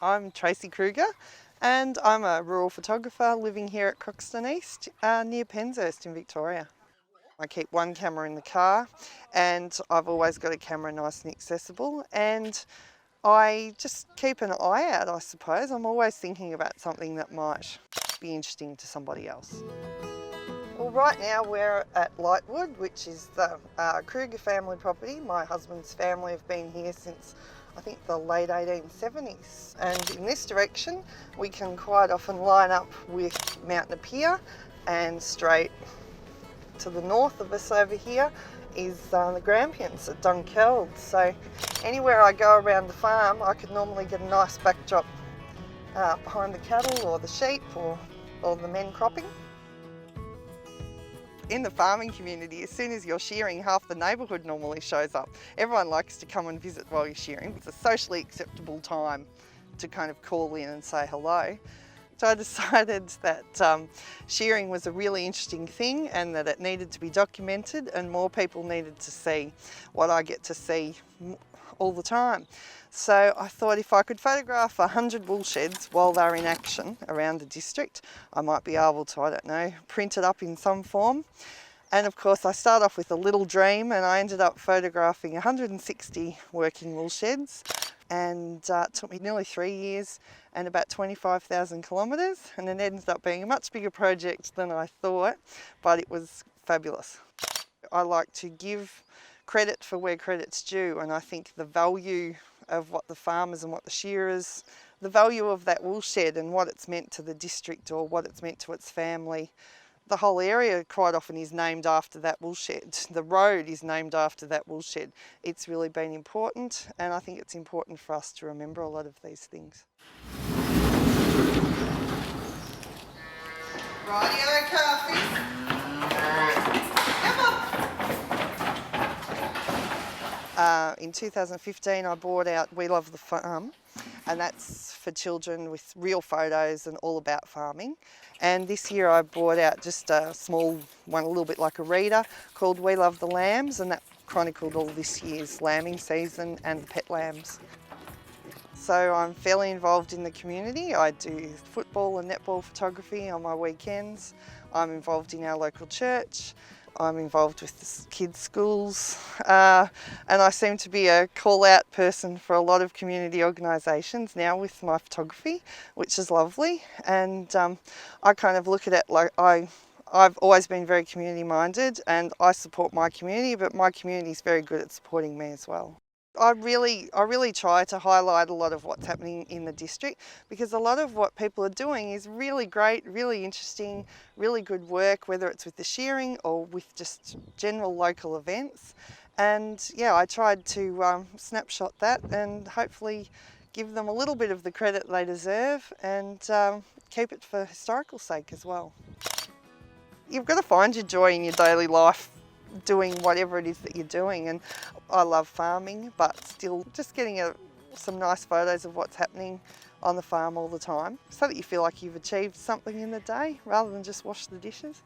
I'm Tracey Kruger and I'm a rural photographer living here at Croxton East near Penshurst in Victoria. I keep one camera in the car and I've always got a camera nice and accessible, and I just keep an eye out, I suppose. I'm always thinking about something that might be interesting to somebody else. Well, right now we're at Lightwood, which is the Kruger family property. My husband's family have been here since I think the late 1870s. And in this direction we can quite often line up with Mount Napier, and straight to the north of us over here is the Grampians at Dunkeld. So anywhere I go around the farm I could normally get a nice backdrop behind the cattle or the sheep or the men cropping. In the farming community, as soon as you're shearing, half the neighbourhood normally shows up. Everyone likes to come and visit while you're shearing. It's a socially acceptable time to kind of call in and say hello. So I decided that shearing was a really interesting thing and that it needed to be documented, and more people needed to see what I get to see all the time. So I thought if I could photograph 100 wool sheds while they're in action around the district, I might be able to, I don't know, print it up in some form. And of course I start off with a little dream, and I ended up photographing 160 working wool sheds, and it took me nearly 3 years and about 25,000 kilometres, and it ended up being a much bigger project than I thought, but it was fabulous. I like to give credit for where credit's due, and I think the value of what the farmers and what the shearers, the value of that wool shed and what it's meant to the district or what it's meant to its family. The whole area quite often is named after that wool shed. The road is named after that wool shed. It's really been important, and I think it's important for us to remember a lot of these things. Rightio, calfies. In 2015 I bought out We Love the Farm, and that's for children with real photos and all about farming. And this year I brought out just a small one, a little bit like a reader, called We Love the Lambs, and that chronicled all this year's lambing season and the pet lambs. So I'm fairly involved in the community. I do football and netball photography on my weekends. I'm involved in our local church. I'm involved with the kids' schools, and I seem to be a call-out person for a lot of community organisations now with my photography, which is lovely. And I kind of look at it like I've always been very community-minded, and I support my community, but my community is very good at supporting me as well. I really try to highlight a lot of what's happening in the district, because a lot of what people are doing is really great, really interesting, really good work, whether it's with the shearing or with just general local events. And yeah, I tried to snapshot that and hopefully give them a little bit of the credit they deserve, and keep it for historical sake as well. You've got to find your joy in your daily life doing whatever it is that you're doing, and I love farming, but still just getting some nice photos of what's happening on the farm all the time, so that you feel like you've achieved something in the day rather than just wash the dishes.